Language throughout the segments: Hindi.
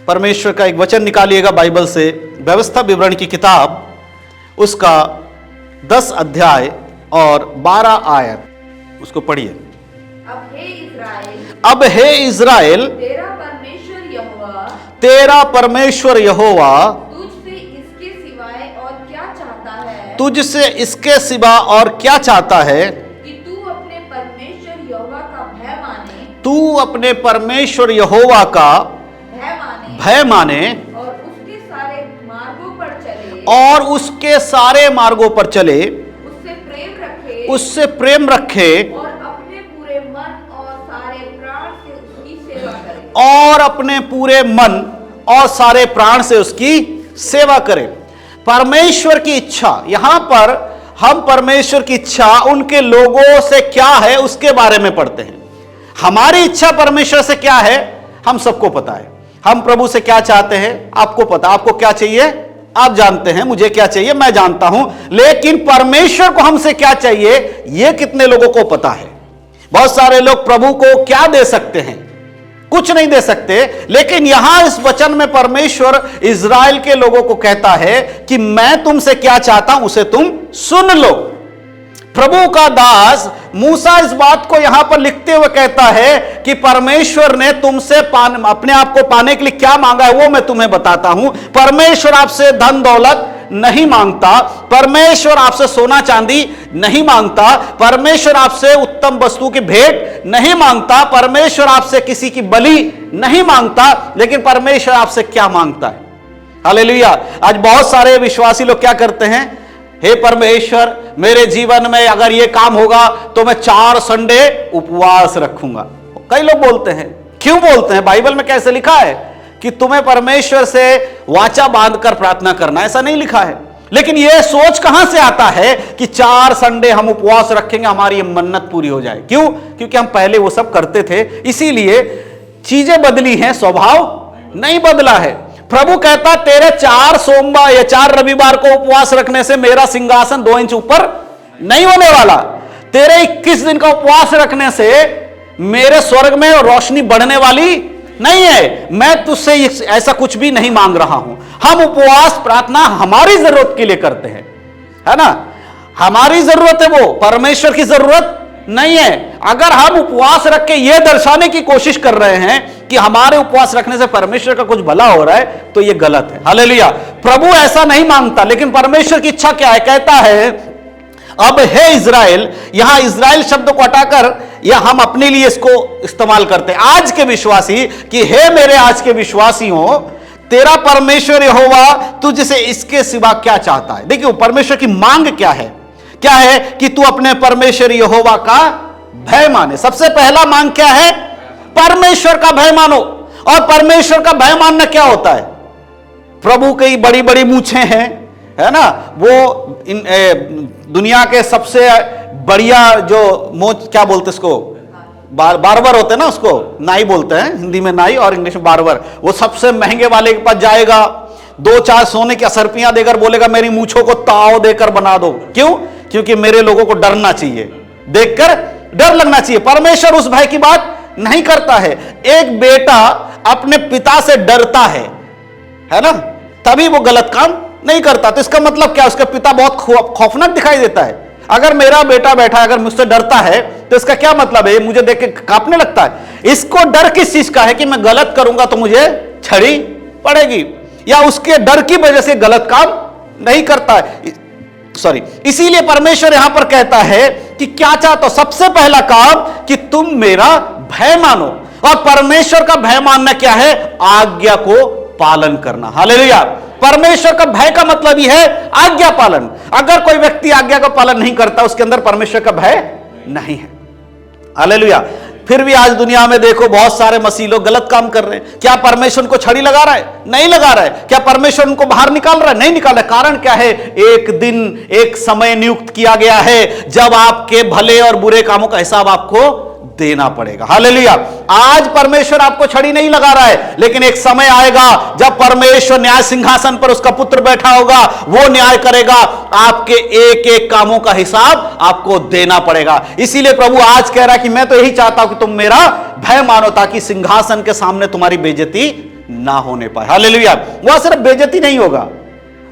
परमेश्वर का एक वचन निकालिएगा बाइबल से, व्यवस्था विवरण की किताब, उसका 10 अध्याय और 12 आयत, उसको पढ़िए। अब हे इज़राइल, तेरा परमेश्वर यहोवा तुझसे इसके सिवा और क्या चाहता है कि तू अपने परमेश्वर यहोवा का भय माने, तू अपने परमेश्वर यहोवा का भय माने और उसके सारे मार्गों पर चले, और उसके सारे मार्गों पर चले, उससे प्रेम रखे, उससे प्रेम रखे, और अपने पूरे मन और सारे प्राण से उसकी सेवा करे, और अपने पूरे मन और सारे प्राण से उसकी सेवा करे। परमेश्वर की इच्छा, यहां पर हम परमेश्वर की इच्छा उनके लोगों से क्या है उसके बारे में पढ़ते हैं। हमारी इच्छा परमेश्वर से क्या है हम सबको पता है। हम प्रभु से क्या चाहते हैं आपको पता, आपको क्या चाहिए आप जानते हैं, मुझे क्या चाहिए मैं जानता हूं, लेकिन परमेश्वर को हमसे क्या चाहिए यह कितने लोगों को पता है। बहुत सारे लोग प्रभु को क्या दे सकते हैं, कुछ नहीं दे सकते, लेकिन यहां इस वचन में परमेश्वर इज़राइल के लोगों को कहता है कि मैं तुमसे क्या चाहता हूं उसे तुम सुन लो। प्रभु का दास मूसा इस बात को यहां पर लिखते हुए कहता है कि परमेश्वर ने तुमसे अपने आप को पाने के लिए क्या मांगा है वो मैं तुम्हें बताता हूं। परमेश्वर आपसे धन दौलत नहीं मांगता, परमेश्वर आपसे सोना चांदी नहीं मांगता, परमेश्वर आपसे उत्तम वस्तु की भेंट नहीं मांगता, परमेश्वर आपसे किसी की बलि नहीं मांगता, लेकिन परमेश्वर आपसे क्या मांगता है। हालेलुया। आज बहुत सारे विश्वासी लोग क्या करते हैं, हे परमेश्वर मेरे जीवन में अगर ये काम होगा तो मैं 4 संडे उपवास रखूंगा। कई लोग बोलते हैं, क्यों बोलते हैं, बाइबल में कैसे लिखा है कि तुम्हें परमेश्वर से वाचा बांधकर प्रार्थना करना, ऐसा नहीं लिखा है। लेकिन यह सोच कहां से आता है कि 4 संडे हम उपवास रखेंगे हमारी ये मन्नत पूरी हो जाए। क्यों? क्योंकि हम पहले वो सब करते थे, इसीलिए चीजें बदली हैं, स्वभाव नहीं बदला है। प्रभु कहता तेरे 4 सोमवार या 4 रविवार को उपवास रखने से मेरा सिंहासन 2 इंच ऊपर नहीं होने वाला, तेरे 21 दिन का उपवास रखने से मेरे स्वर्ग में रोशनी बढ़ने वाली नहीं है। मैं तुझसे ऐसा कुछ भी नहीं मांग रहा हूं। हम उपवास प्रार्थना हमारी जरूरत के लिए करते हैं, है ना, हमारी जरूरत है, वो परमेश्वर की जरूरत नहीं है। अगर हम उपवास रख के यह दर्शाने की कोशिश कर रहे हैं कि हमारे उपवास रखने से परमेश्वर का कुछ भला हो रहा है, तो यह गलत है। हालेलुया। प्रभु ऐसा नहीं मांगता, लेकिन परमेश्वर की इच्छा क्या है, कहता है अब हे इज़राइल, यहां इज़राइल शब्द को हटाकर या हम अपने लिए इसको इस्तेमाल करते हैं आज के विश्वासी, कि हे मेरे आज के विश्वासियों, तेरा परमेश्वर यहोवा तुझसे इसके सिवा क्या चाहता है। देखिए परमेश्वर की मांग क्या है कि तू अपने परमेश्वर यहोवा का भय माने। सबसे पहला मांग क्या है, परमेश्वर का भय मानो। और परमेश्वर का भय मानना क्या होता है, प्रभु की बड़ी बड़ी मूछें हैं, है ना, वो दुनिया के सबसे बढ़िया जो मोच क्या बोलते इसको, बार्बर होते हैं ना, उसको नाई बोलते हैं, हिंदी में नाई और इंग्लिश में बार्बर। वो सबसे महंगे वाले के पास जाएगा, 2-4 सोने की असरपियां देकर बोलेगा मेरी मूछों को ताव देकर बना दो। क्यों? क्योंकि मेरे लोगों को डरना चाहिए, देखकर डर लगना चाहिए। परमेश्वर उस भय की बात नहीं करता है। एक बेटा अपने पिता से डरता है ना, तभी वो गलत काम नहीं करता। तो इसका मतलब क्या, उसका पिता बहुत खौफनाक दिखाई देता है। अगर मेरा बेटा बैठा अगर मुझसे डरता है तो इसका क्या मतलब है, मुझे देख के कांपने लगता है। इसको डर किस चीज का है कि मैं गलत करूंगा तो मुझे छड़ी पड़ेगी, या उसके डर की वजह से गलत काम नहीं करता है। इसीलिए परमेश्वर यहां पर कहता है कि क्या चाहते हो, सबसे पहला काम कि तुम मेरा भय मानो। और परमेश्वर का भय मानना क्या है, आज्ञा को पालन करना। हालेलुया। परमेश्वर का भय का मतलब ही है आज्ञा पालन। अगर कोई व्यक्ति आज्ञा का पालन नहीं करता, उसके अंदर परमेश्वर का भय नहीं है। हालेलुया। फिर भी आज दुनिया में देखो बहुत सारे मसीह लोग गलत काम कर रहे हैं। क्या परमेश्वर उनको छड़ी लगा रहा है? नहीं लगा रहा है। क्या परमेश्वर उनको बाहर निकाल रहा है? नहीं निकाल रहा है। कारण क्या है, एक दिन एक समय नियुक्त किया गया है जब आपके भले और बुरे कामों का हिसाब आपको देना पड़ेगा। हालेलुया। आज परमेश्वर आपको छड़ी नहीं लगा रहा है, लेकिन एक समय आएगा जब परमेश्वर न्याय सिंहासन पर उसका पुत्र बैठा होगा, वो न्याय करेगा, आपके एक एक कामों का हिसाब आपको देना पड़ेगा। इसीलिए प्रभु आज कह रहा है कि मैं तो यही चाहता हूं कि तुम मेरा भय मानो, ताकि सिंहासन के सामने तुम्हारी बेइज्जती ना होने पाए। हालेलुया। वहां सिर्फ बेइज्जती नहीं होगा,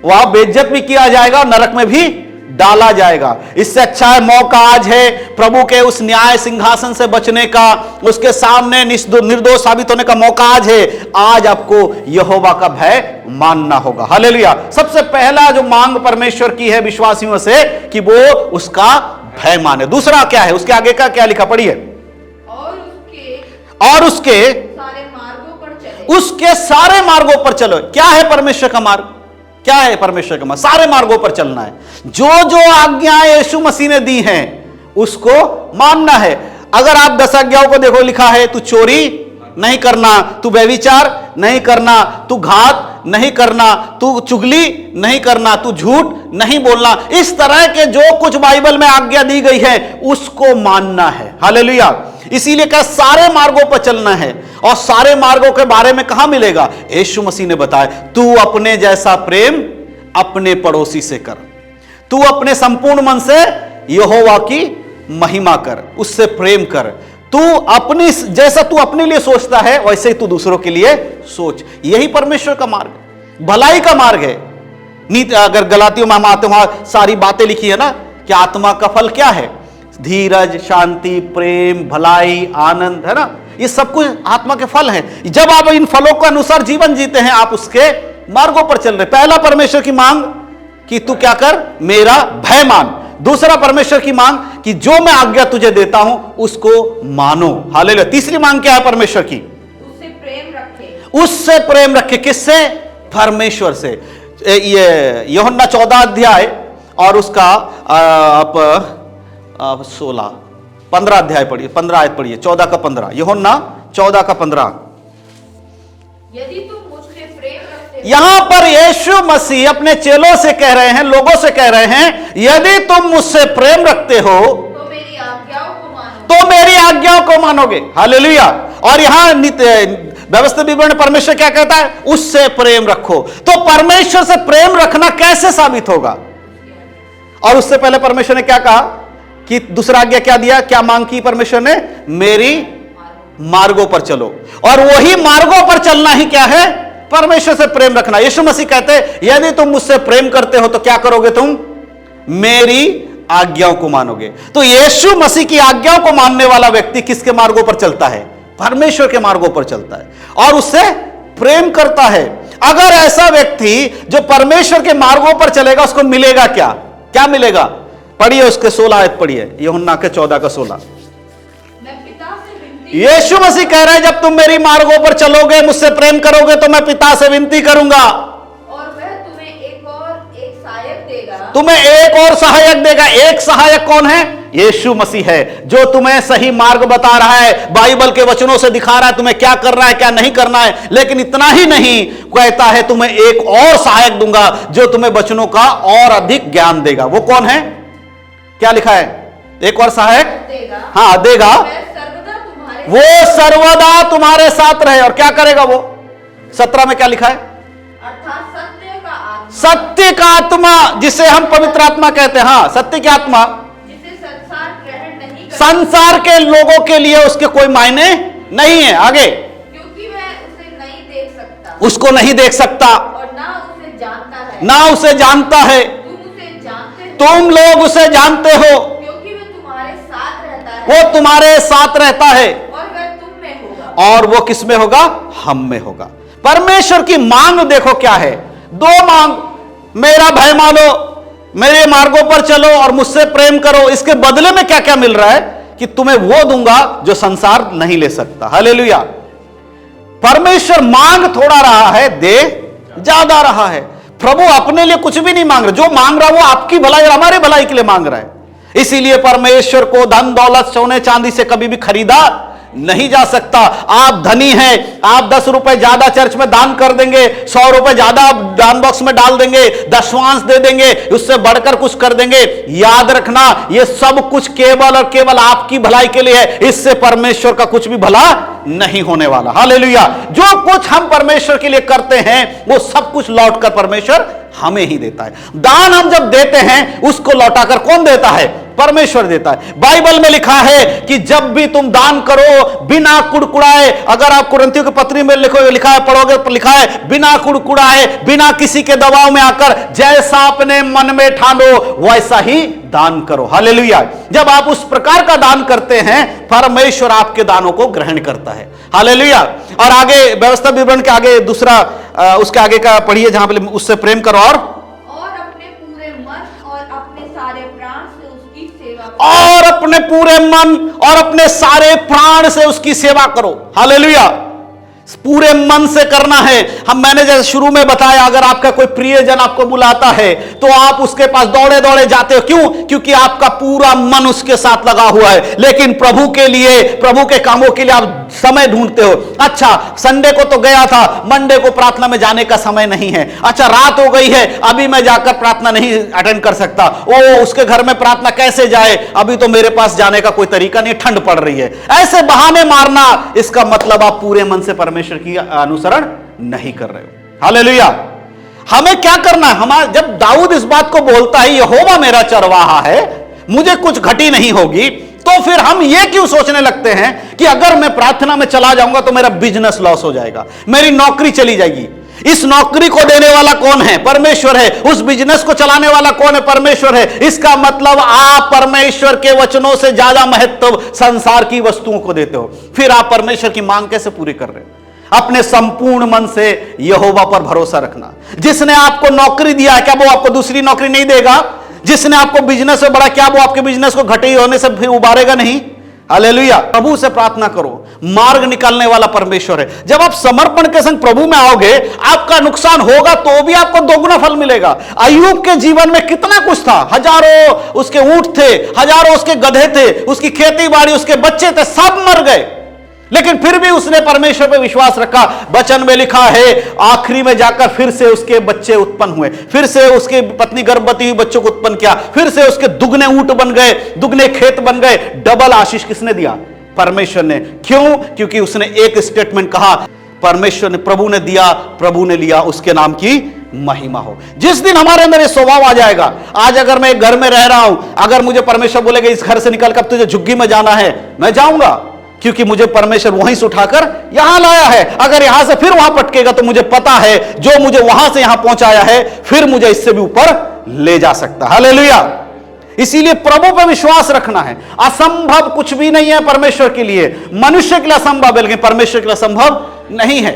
वहां बेइज्जत भी किया जाएगा, नरक में भी डाला जाएगा। इससे अच्छा है मौका आज है प्रभु के उस न्याय सिंहासन से बचने का, उसके सामने निर्दोष साबित होने का मौका आज है। आज आपको यहोवा का भय मानना होगा। हालेलुया। सबसे पहला जो मांग परमेश्वर की है विश्वासियों से कि वो उसका भय माने। दूसरा क्या है, उसके आगे का क्या लिखा, पढ़िए। और उसके सारे मार्गों पर चले। उसके सारे मार्गों पर चलो। क्या है परमेश्वर का मार्ग, क्या है परमेश्वर का मार्ग? सारे मार्गों पर चलना है। जो जो आज्ञाएं यीशु मसीह ने दी हैं उसको मानना है। अगर आप 10 आज्ञाओं को देखो, लिखा है तू चोरी नहीं करना, तू व्यभिचार नहीं करना, तू घात नहीं करना, तू चुगली नहीं करना, तू झूठ नहीं बोलना। इस तरह के जो कुछ बाइबल में आज्ञा दी गई है उसको मानना है। हालेलुया। इसीलिए क्या सारे मार्गों पर चलना है। और सारे मार्गों के बारे में कहां मिलेगा? यीशु मसीह ने बताया, तू अपने जैसा प्रेम अपने पड़ोसी से कर, तू अपने संपूर्ण मन से यहोवा की महिमा कर, उससे प्रेम कर। तू अपनी जैसा तू अपने लिए सोचता है वैसे ही तू दूसरों के लिए सोच। यही परमेश्वर का मार्ग, भलाई का मार्ग है। नीति अगर गलातियों में हम आते वहां सारी बातें लिखी है ना कि आत्मा का फल क्या है, धीरज, शांति, प्रेम, भलाई, आनंद, है ना, ये सब कुछ आत्मा के फल हैं। जब आप इन फलों के अनुसार जीवन जीते हैं, आप उसके मार्गों पर चल रहे। पहला परमेश्वर की मांग कि तू क्या कर, मेरा भय मान। दूसरा परमेश्वर की मांग कि जो मैं आज्ञा तुझे देता हूं उसको मानो। हालेलुया। तीसरी मांग क्या है परमेश्वर की? उससे प्रेम रखे। उससे प्रेम रखे। किससे? परमेश्वर से। ये यूहन्ना 14 अध्याय और उसका आप 15 अध्याय पढ़िए, 15 आयत पढ़िए, 14 का 15। यूहन्ना 14 का 15। यदि तुम मुझसे प्रेम रखते हो। यहां पर यीशु मसीह अपने चेलों से कह रहे हैं, लोगों से कह रहे हैं, यदि तुम मुझसे प्रेम रखते हो तो मेरी आज्ञाओं को मानो। तो मेरी आज्ञाओं को मानोगे। हालेलुया। और यहां व्यवस्थित विवरण परमेश्वर क्या कहता है? उससे प्रेम रखो। तो परमेश्वर से प्रेम रखना कैसे साबित होगा? और उससे पहले परमेश्वर ने क्या कहा कि दूसरा आज्ञा क्या दिया, क्या मांग की परमेश्वर ने? मेरी मार्गों पर चलो। और वही मार्गों पर चलना ही क्या है? परमेश्वर से प्रेम रखना। यीशु मसीह कहते हैं यदि तुम मुझसे प्रेम करते हो तो क्या करोगे? तुम मेरी आज्ञाओं को मानोगे। तो यीशु मसीह की आज्ञाओं को मानने वाला व्यक्ति किसके मार्गों पर चलता है? परमेश्वर के मार्गों पर चलता है और उससे प्रेम करता है। अगर ऐसा व्यक्ति जो परमेश्वर के मार्गों पर चलेगा उसको मिलेगा क्या? क्या मिलेगा? पढ़िए उसके 16 आयत पढ़िए, यूहन्ना के 14 का 16। मैं पिता से विनती। यीशु मसीह कह रहे हैं जब तुम मेरी मार्गों पर चलोगे, मुझसे प्रेम करोगे तो मैं पिता से विनती करूंगा और वह तुम्हें एक सहायक देगा। तुम्हें एक और सहायक देगा। एक सहायक कौन है? यीशु मसीह है, जो तुम्हें सही मार्ग बता रहा है, बाइबल के वचनों से दिखा रहा है तुम्हें क्या करना है क्या नहीं करना है। लेकिन इतना ही नहीं, कहता है तुम्हें एक और सहायक दूंगा जो तुम्हें वचनों का और अधिक ज्ञान देगा। वो कौन है? क्या लिखा है? एक और सहायक देगा। हाँ देगा। वो सर्वदा तुम्हारे साथ रहे। और क्या करेगा वो? 17 में क्या लिखा है? अर्थात सत्य का आत्मा। सत्य का आत्मा, जिसे हम पवित्र आत्मा कहते हैं। हाँ, सत्य की आत्मा जिसे संसार ग्रहण नहीं करता। संसार के लोगों के लिए उसके कोई मायने नहीं है। आगे, क्योंकि वह उसे नहीं देख सकता। उसको नहीं देख सकता और ना उसे जानता है। ना उसे जानता है। तुम उसे जानते हो। तुम लोग उसे जानते हो क्योंकि वह तुम्हारे साथ रहता है। वो तुम्हारे साथ रहता है और वह तुम में होगा। और वो किस में होगा? हम में होगा। परमेश्वर की मांग देखो क्या है? दो मांग, मेरा भय मानो, मेरे मार्गों पर चलो और मुझसे प्रेम करो। इसके बदले में क्या क्या मिल रहा है? कि तुम्हें वो दूंगा जो संसार नहीं ले सकता। हालेलुया। परमेश्वर मांग थोड़ा रहा है, दे ज्यादा रहा है। प्रभु अपने लिए कुछ भी नहीं मांग रहा, जो मांग रहा है वो आपकी भलाई और हमारे भलाई के लिए मांग रहा है। इसीलिए परमेश्वर को धन दौलत सोने चांदी से कभी भी खरीदा नहीं जा सकता। आप धनी हैं, आप 10 रुपए ज्यादा चर्च में दान कर देंगे, 100 रुपए ज्यादा दान बॉक्स में डाल देंगे, दशवांश दे देंगे, उससे बढ़कर कुछ कर देंगे। याद रखना, ये सब कुछ केवल और केवल आपकी भलाई के लिए है। इससे परमेश्वर का कुछ भी भला नहीं होने वाला। हालेलुया। जो कुछ हम परमेश्वर के लिए करते हैं वो सब कुछ लौटकर परमेश्वर हमें ही देता है। दान हम जब देते हैं उसको लौटाकर कौन देता है? परमेश्वर देता है। बाइबल में लिखा है कि जब भी तुम दान करो बिना कुड़कुड़ाए, अगर आप कुरिन्थियों की पत्री में लिखा है, पढ़ोगे तो लिखा है बिना कुड़कुड़ाए, बिना किसी के दबाव में आकर जैसा अपने मन में ठानो वैसा ही दान करो। हालेलुया। जब आप उस प्रकार का दान करते हैं परमेश्वर आपके दानों को ग्रहण करता है। हालेलुया। और आगे व्यवस्था विवरण के आगे दूसरा उसके आगे का पढ़िए जहां पे उससे प्रेम करो और अपने पूरे मन और अपने सारे प्राण से उसकी सेवा करो। और अपने पूरे मन और अपने सारे प्राण से उसकी सेवा करो। हालेलुया। पूरे मन से करना है। मैंने जैसे शुरू में बताया, अगर आपका कोई प्रियजन आपको बुलाता है तो आप उसके पास दौड़े दौड़े जाते हो। क्यों? क्योंकि आपका पूरा मन उसके साथ लगा हुआ है। लेकिन प्रभु के लिए, प्रभु के कामों के लिए आप समय ढूंढते हो। अच्छा, संडे को तो गया था, मंडे को प्रार्थना में जाने का समय नहीं है। अच्छा, रात हो गई है, अभी मैं जाकर प्रार्थना नहीं अटेंड कर सकता। ओ, उसके घर में प्रार्थना कैसे जाए, अभी तो मेरे पास जाने का कोई तरीका नहीं, ठंड पड़ रही है। ऐसे बहाने मारना, इसका मतलब आप पूरे मन से परमेश्वर की अनुसरण नहीं कर रहे हो। हालेलुया। हमें क्या करना है? हमारा जब दाऊद इस बात को बोलता है यहोवा मेरा चरवाहा है, मुझे कुछ घटी नहीं होगी, तो फिर हम ये क्यों सोचने लगते हैं कि अगर मैं प्रार्थना में चला जाऊंगा तो मेरा बिजनेस लॉस हो जाएगा, मेरी नौकरी चली जाएगी। इस नौकरी को देने वाला कौन है? परमेश्वर है। उस बिजनेस को चलाने वाला कौन है? परमेश्वर है। इसका मतलब आप परमेश्वर के वचनों से ज्यादा महत्व संसार की वस्तुओं को देते हो। फिर आप परमेश्वर की मांग कैसे पूरी कर रहे हो? अपने संपूर्ण मन से यहोवा पर भरोसा रखना। जिसने आपको नौकरी दिया है, क्या वो आपको दूसरी नौकरी नहीं देगा? जिसने आपको बिजनेस से बड़ा, क्या वो आपके बिजनेस को घटे होने से फिर उबारेगा नहीं? हालेलुया। प्रभु से प्रार्थना करो, मार्ग निकालने वाला परमेश्वर है। जब आप समर्पण के संग प्रभु में आओगे, आपका नुकसान होगा तो भी आपको दोगुना फल मिलेगा। अय्यूब के जीवन में कितना कुछ था, हजारों उसके ऊंट थे, हजारों उसके गधे थे, उसकी खेती बाड़ी, उसके बच्चे थे, सब मर गए, लेकिन फिर भी उसने परमेश्वर पर विश्वास रखा। वचन में लिखा है आखिरी में जाकर फिर से उसके बच्चे उत्पन्न हुए, फिर से उसकी पत्नी गर्भवती हुई, बच्चों को उत्पन्न किया, फिर से उसके दुगने ऊंट बन गए, दुगने खेत बन गए। डबल आशीष किसने दिया? परमेश्वर ने। क्यों? क्योंकि उसने एक स्टेटमेंट कहा, परमेश्वर ने, प्रभु ने दिया, प्रभु ने लिया, उसके नाम की महिमा हो। जिस दिन हमारे अंदर ये स्वभाव आ जाएगा, आज अगर मैं एक घर में रह रहा हूं, अगर मुझे परमेश्वर बोलेगा इस घर से निकलकर तुझे झुग्गी में जाना है, मैं जाऊंगा, क्योंकि मुझे परमेश्वर वहीं से उठाकर यहां लाया है। अगर यहां से फिर वहां पटकेगा तो मुझे पता है जो मुझे वहां से यहां पहुंचाया है फिर मुझे इससे भी ऊपर ले जा सकता है। हालेलुया। इसीलिए प्रभु पर विश्वास रखना है। असंभव कुछ भी नहीं है परमेश्वर के लिए। मनुष्य के लिए असंभव है, लेकिन परमेश्वर के लिए असंभव नहीं है।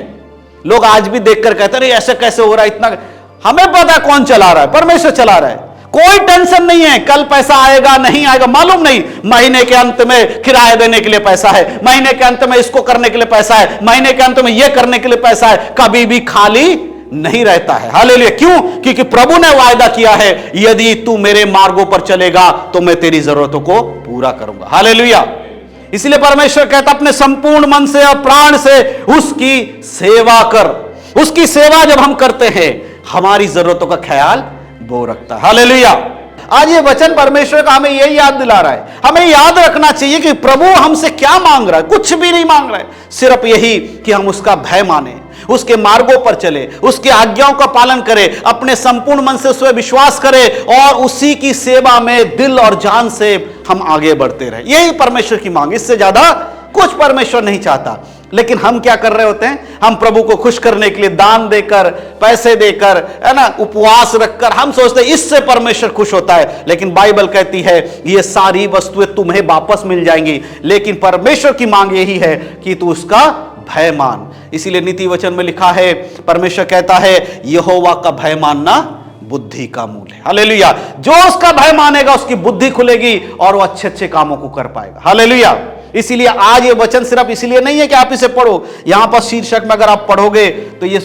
लोग आज भी देखकर कहते हैं ऐसे कैसे हो रहा है, इतना। हमें पता है कौन चला रहा है, परमेश्वर चला रहा है। कोई टेंशन नहीं है, कल पैसा आएगा नहीं आएगा मालूम नहीं, महीने के अंत में किराया देने के लिए पैसा है, महीने के अंत में इसको करने के लिए पैसा है, महीने के अंत में यह करने के लिए पैसा है, कभी भी खाली नहीं रहता है। हालेलुया। क्यों? क्योंकि प्रभु ने वायदा किया है यदि तू मेरे मार्गों पर चलेगा तो मैं तेरी जरूरतों को पूरा करूंगा। हालेलुया। इसलिए परमेश्वर कहता अपने संपूर्ण मन से और प्राण से उसकी सेवा कर। उसकी सेवा जब हम करते हैं हमारी जरूरतों का ख्याल वो रखता है। हालेलुया। आज ये वचन परमेश्वर का हमें यही याद दिला रहा है। हमें याद रखना चाहिए कि प्रभु हमसे क्या मांग रहा है। कुछ भी नहीं मांग रहा है, सिर्फ यही कि हम उसका भय माने, उसके मार्गों पर चले, उसकी आज्ञाओं का पालन करें, अपने संपूर्ण मन से उस पर विश्वास करें और उसी की सेवा में दिल और जान से हम आगे बढ़ते रहे। यही परमेश्वर की मांग, इससे ज्यादा कुछ परमेश्वर नहीं चाहता। लेकिन हम क्या कर रहे होते हैं? हम प्रभु को खुश करने के लिए दान देकर, पैसे देकर, है ना, उपवास रखकर हम सोचते हैं इससे परमेश्वर खुश होता है। लेकिन बाइबल कहती है ये सारी वस्तुएं तुम्हें वापस मिल जाएंगी, लेकिन परमेश्वर की मांग यही है कि तू उसका भय मान। इसीलिए नीति वचन में लिखा है, परमेश्वर कहता है यहोवा का भय मानना बुद्धि का मूल है। हालेलुया। जो उसका भय मानेगा उसकी बुद्धि खुलेगी और वो अच्छे अच्छे कामों को कर पाएगा। हालेलुया। इसीलिए आज ये वचन सिर्फ इसलिए नहीं है कि आप इसे पढ़ो, यहां पर शीर्षक में अगर आप पढ़ोगे तो ये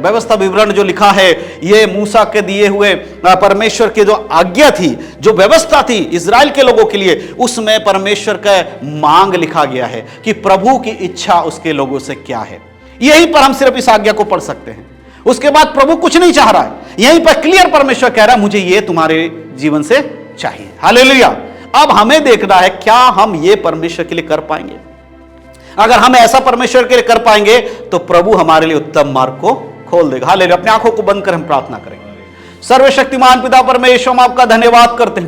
व्यवस्था विवरण जो लिखा है ये मूसा के दिए हुए परमेश्वर के जो आज्ञा थी, जो व्यवस्था थी इजराइल के लोगों के लिए, उसमें परमेश्वर का मांग लिखा गया है कि प्रभु की इच्छा उसके लोगों से क्या है। यहीं पर हम सिर्फ इस आज्ञा को पढ़ सकते हैं। उसके बाद प्रभु कुछ नहीं चाह रहा है, यहीं पर क्लियर परमेश्वर कह रहा है मुझे ये तुम्हारे जीवन से चाहिए। हालेलुया। अब हमें देखना है क्या हम ये परमेश्वर के लिए कर पाएंगे। अगर हम ऐसा परमेश्वर के लिए कर पाएंगे तो प्रभु हमारे लिए उत्तम मार्ग को खोल देगा। हालेलुया। अपनी आंखों को बंद कर हम प्रार्थना करेंगे। सर्वशक्तिमान पिता परमेश्वर, हम आपका धन्यवाद करते हैं।